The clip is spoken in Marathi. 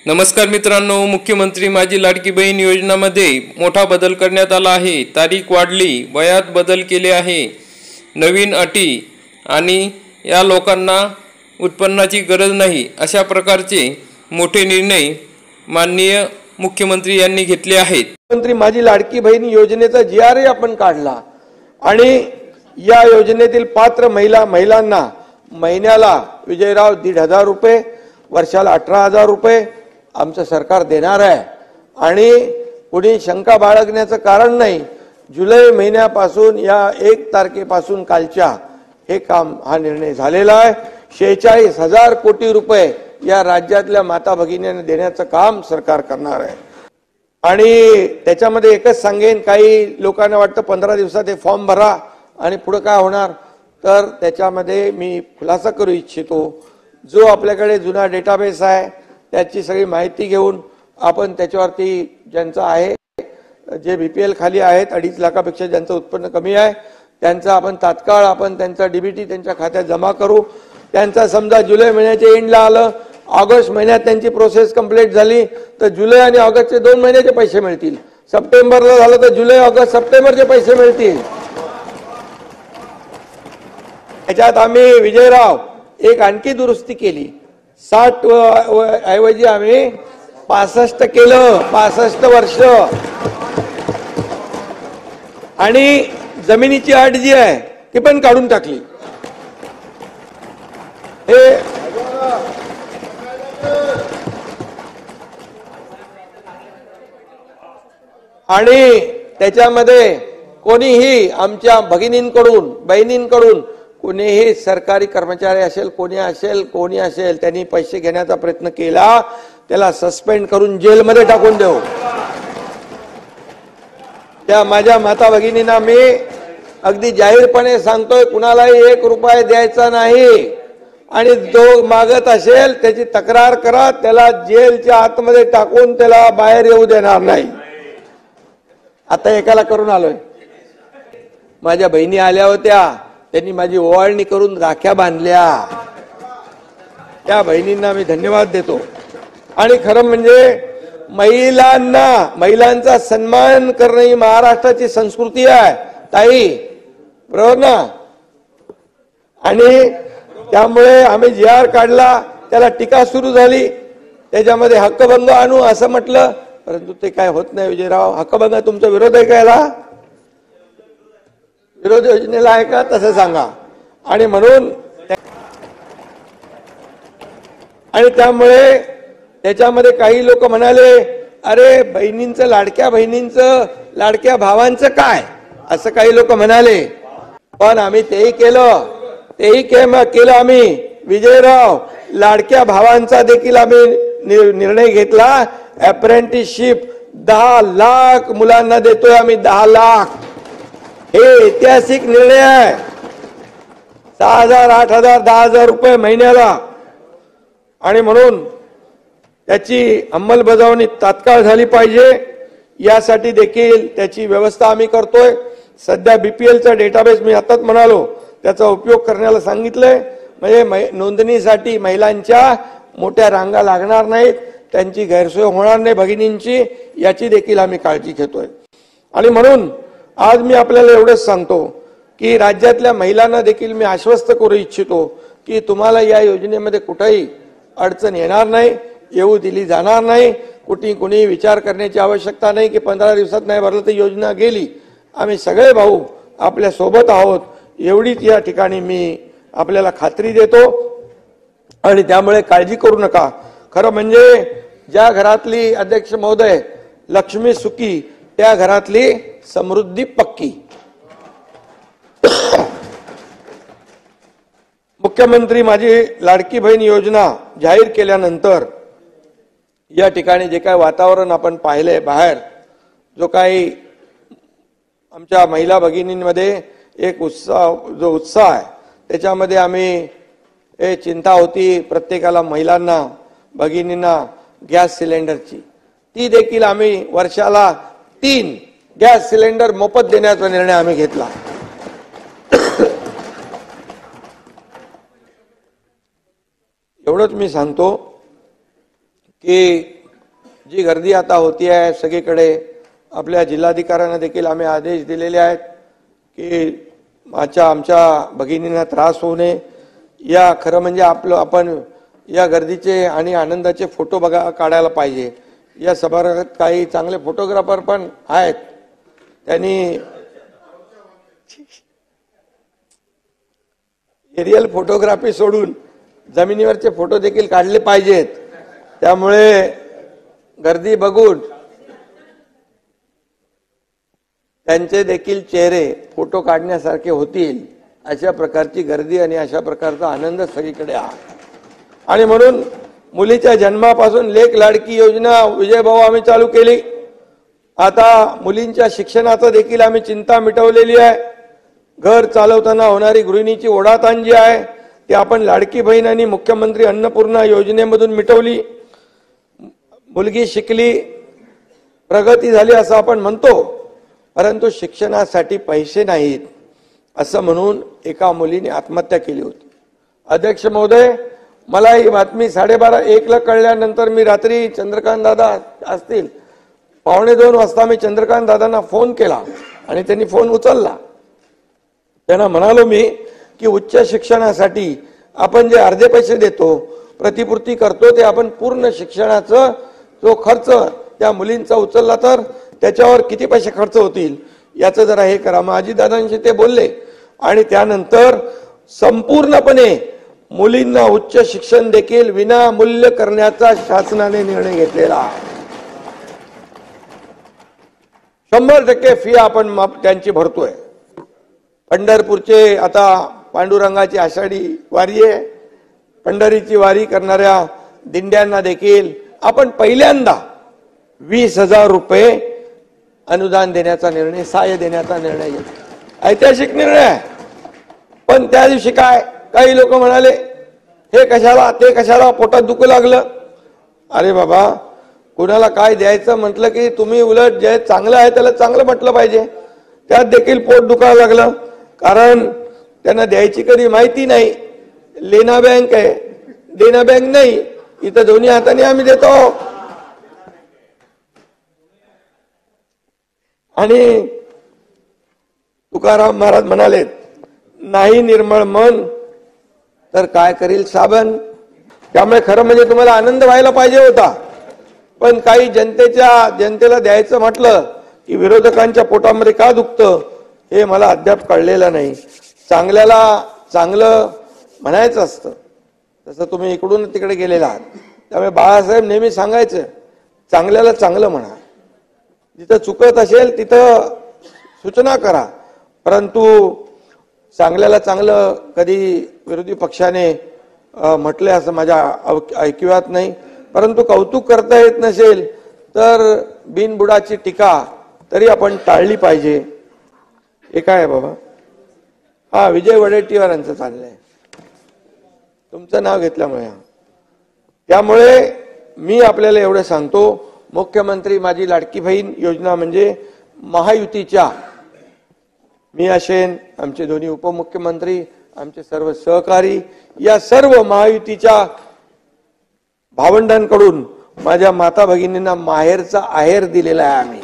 नमस्कार मित्रांनो, मुख्यमंत्री माझी लाडकी बहीण योजनामध्ये मोठा बदल करण्यात आला आहे। तारीख वाढली, वयात बदल केले आहे, नवीन अटी आणि या लोकांना उत्पन्नाची गरज नाही अशा प्रकारचे मोठे निर्णय माननीय मुख्यमंत्री यांनी घेतले आहेत। मुख्यमंत्री माझी लाडकी बहीण योजनेचा GR आपण काढला आणि या योजनेतील पात्र महिलांना महिन्याला विजयराव 1,500 रुपये, वर्षाला 18,000 रुपये आमचं सरकार देणार आहे। आणि कोणी शंका बाळगण्याचं कारण नाही, जुलै महिन्यापासून या 1 तारखेपासून कालच्या हे काम हा निर्णय झालेला आहे। 46,000 कोटी रुपये या राज्यातल्या माता भगिनींना देण्याचं काम सरकार करणार आहे। आणि त्याच्यामध्ये एकच सांगेन, काही लोकांना वाटतं 15 दिवसात हे फॉर्म भरा आणि पुढे काय होणार, तर त्याच्यामध्ये मी खुलासा करू इच्छितो। जो आपल्याकडे जुना डेटाबेस आहे त्याची सगळी माहिती घेऊन आपण त्याच्यावरती ज्यांचं आहे, जे BPL खाली आहेत, 2.5 लाखापेक्षा ज्यांचं उत्पन्न कमी आहे त्यांचं आपण तात्काळ त्यांचा DBT त्यांच्या खात्यात जमा करू। त्यांचा समजा जुलै महिन्याच्या एंडला आलं, ऑगस्ट महिन्यात त्यांची प्रोसेस कंप्लीट झाली तर जुलै आणि ऑगस्टचे 2 महिन्याचे पैसे मिळतील। सप्टेंबरला झालं तर जुलै, ऑगस्ट, सप्टेंबरचे पैसे मिळतील। याच्यात आम्ही विजयराव एक आणखी दुरुस्ती केली, 60 ऐवजी आम्ही 65 केलं, 65 वर्ष। आणि जमिनीची अट जी आहे ती पण काढून टाकली। हे आणि त्याच्यामध्ये कोणीही आमच्या भगिनींकडून, बहिणींकडून कोणीही सरकारी कर्मचारी असेल, कोणी असेल त्यांनी पैसे घेण्याचा प्रयत्न केला, त्याला सस्पेंड करून जेलमध्ये टाकून देऊ। त्या माझ्या माता भगिनींना मी अगदी जाहीरपणे सांगतोय, कुणालाही 1 रुपया द्यायचा नाही। आणि जो मागत असेल त्याची तक्रार करा, त्याला जेलच्या आतमध्ये टाकून त्याला बाहेर येऊ देणार नाही। आता एकाला करून आलोय, माझ्या बहिणी आल्या होत्या, त्यांनी माझी ओवाळणी करून राख्या बांधल्या, त्या बहिणींना मी धन्यवाद देतो। आणि खरं म्हणजे महिलांचा सन्मान करणं ही महाराष्ट्राची संस्कृती आहे ताई, बरोबर ना? आणि त्यामुळे आम्ही GR काढला, त्याला टीका सुरू झाली, त्याच्यामध्ये हक्कभंग आणू असं म्हटलं, परंतु ते काय होत नाही। विजयराव, हक्कभंग तुमचा विरोध आहे का याला? विरोध योजनेला आहे का तसं सांगा। आणि म्हणून आणि त्यामुळे त्याच्यामध्ये काही लोक म्हणाले, अरे बहिणींचं, लाडक्या बहिणींचं, लाडक्या भावांचं काय, असं काही लोक म्हणाले। पण आम्ही तेही केलं आम्ही विजयराव, लाडक्या भावांचा देखील आम्ही निर्णय घेतला। अप्रेंटिसशिप 10 लाख मुलांना देतोय आम्ही, 10 लाख। हे ऐतिहासिक निर्णय आहे। 6,000, 8,000, 10,000 रुपये महिन्याला। आणि म्हणून त्याची अंमलबजावणी तात्काळ झाली पाहिजे, यासाठी देखील त्याची व्यवस्था आम्ही करतोय। सध्या BPLचा डेटाबेस मी आताच म्हणालो त्याचा उपयोग करण्याला सांगितलंय, म्हणजे नोंदणीसाठी महिलांच्या मोठ्या रांगा लागणार नाहीत, त्यांची गैरसोय होणार नाही भगिनींची, याची देखील आम्ही काळजी घेतोय। आणि म्हणून आज मी आपल्याला एवढंच सांगतो की राज्यातल्या महिलांना देखील मी आश्वस्त करू इच्छितो की तुम्हाला या योजनेमध्ये कुठेही अडचण येणार नाही, येऊ दिली जाणार नाही। कुणी विचार करण्याची आवश्यकता नाही की 15 दिवसात नाही भरलं तर योजना गेली। आम्ही सगळे भाऊ आपल्या सोबत आहोत, एवढीच या ठिकाणी मी आपल्याला खात्री देतो। आणि त्यामुळे काळजी करू नका। खरं म्हणजे ज्या घरातली, अध्यक्ष महोदय, लक्ष्मी सुखी, त्या घरातली समृद्धी पक्की। मुख्यमंत्री माझी लाडकी बहीण योजना जाहीर केल्यानंतर या ठिकाणी जे काही वातावरण आपण पाहिलंय बाहेर, जो काही आमच्या महिला भगिनींमध्ये एक उत्साह आहे, त्याच्यामध्ये आम्ही चिंता होती प्रत्येकाला, महिलांना, भगिनींना गॅस सिलेंडरची, ती देखील आम्ही वर्षाला 3 गॅस सिलेंडर मोफत देण्याचा निर्णय आम्ही घेतला। एवढंच मी सांगतो की जी गर्दी आता होती आहे सगळीकडे, आपल्या जिल्हाधिकाऱ्यांना देखील आम्ही आदेश दिलेले आहेत की आमच्या भगिनींना त्रास होऊ नये, या खरं म्हणजे आपण या गर्दीचे आणि आनंदाचे फोटो काढायला पाहिजे. या सभागृहात काही चांगले फोटोग्राफर पण आहेत, त्यांनी एरियल फोटोग्राफी सोडून जमिनीवरचे फोटो देखील काढले पाहिजेत. त्यामुळे गर्दी बघून त्यांचे देखील चेहरे फोटो काढण्यासारखे होतील, अशा प्रकारची गर्दी आणि अशा प्रकारचा आनंद सगळीकडे आहे. आणि म्हणून मुलीच्या जन्मापासून लेक लाडकी योजना विजयभाऊ आम्ही चालू केली. आता मुलींच्या शिक्षणाचं देखील आम्ही चिंता मिटवलेली आहे. घर चालवताना होणारी गृहिणीची ओढाताण जी आहे ती आपण लाडकी बहीण आणि मुख्यमंत्री अन्नपूर्णा योजनेमधून मिटवली. मुलगी शिकली, प्रगती झाली असं आपण म्हणतो, परंतु शिक्षणासाठी पैसे नाहीत असं म्हणून एका मुलीने आत्महत्या केली होती. अध्यक्ष महोदय, मला ही बातमी 12:30-1 ला कळल्यानंतर मी रात्री चंद्रकांत दादा असतील 1:45 वाजता मी चंद्रकांत दादांना फोन केला आणि त्यांनी फोन उचलला. त्यांना म्हणालो मी की उच्च शिक्षणासाठी आपण जे अर्धे पैसे देतो, प्रतिपूर्ती करतो, ते आपण पूर्ण शिक्षणाचा जो खर्च त्या मुलींचा उचलला तर त्याच्यावर किती पैसे खर्च होतील याचं जरा हे करा. मग अजितदादांशी ते बोलले आणि त्यानंतर संपूर्णपणे मुलींना उच्च शिक्षण देखील विनामूल्य करण्याचा शासनाने निर्णय घेतलेला आहे. 100% फी आपण त्यांची भरतोय. पंढरपूरचे आता पांडुरंगाची आषाढी वारी आहे, पंढरीची वारी करणाऱ्या दिंड्यांना देखील आपण पहिल्यांदा 20,000 रुपये अनुदान देण्याचा निर्णय, सहाय्य देण्याचा निर्णय घेतला. ऐतिहासिक निर्णय आहे. पण त्या दिवशी काय काही लोक म्हणाले हे कशाला ते कशाला, पोटात दुखू लागलं. अरे बाबा, कुणाला काय द्यायचं म्हटलं की तुम्ही उलट जे चांगलं आहे त्याला चांगलं म्हटलं पाहिजे. त्यात देखील पोट दुखायला लागलं, कारण त्यांना द्यायची कधी माहिती नाही. लेना बँक आहे, देना बँक नाही. इथं दोन्ही हाताने आम्ही देतो. आणि तुकाराम महाराज म्हणाले, नाही निर्मळ मन तर काय करील साबण. त्यामुळे खरं म्हणजे तुम्हाला आनंद व्हायला पाहिजे होता, पण काही जनतेला द्यायचं म्हटलं की विरोधकांच्या पोटामध्ये का दुखतं हे मला अद्याप कळलेलं नाही. चांगल्याला चांगलं म्हणायचं असतं, तसं तुम्ही इकडून तिकडे गेलेला आहात. त्यामुळे बाळासाहेब नेहमी सांगायचं, चांगल्याला चांगलं म्हणा, जिथं चुकत असेल तिथं सूचना करा, परंतु चांगल्याला चांगलं कधी विरोधी पक्षाने म्हटले असं माझ्या ऐकिवात नाही. परंतु कौतुक करता येत नसेल तर बिनबुडाची टीका तरी आपण टाळली पाहिजे. हे काय आहे बाबा, हा विजय वडेट्टीवारांचं चाललंय तुमचं नाव घेतल्यामुळे. त्यामुळे मी आपल्याला एवढं सांगतो, मुख्यमंत्री माझी लाडकी बहीण योजना म्हणजे महायुतीच्या, मी असेन, आमचे दोन्ही उपमुख्यमंत्री, आमचे सर्व सहकारी, या सर्व महायुतीच्या भावंडांकडून माझ्या माता भगिनींना माहेरचा आहेर दिलेला आहे आम्ही.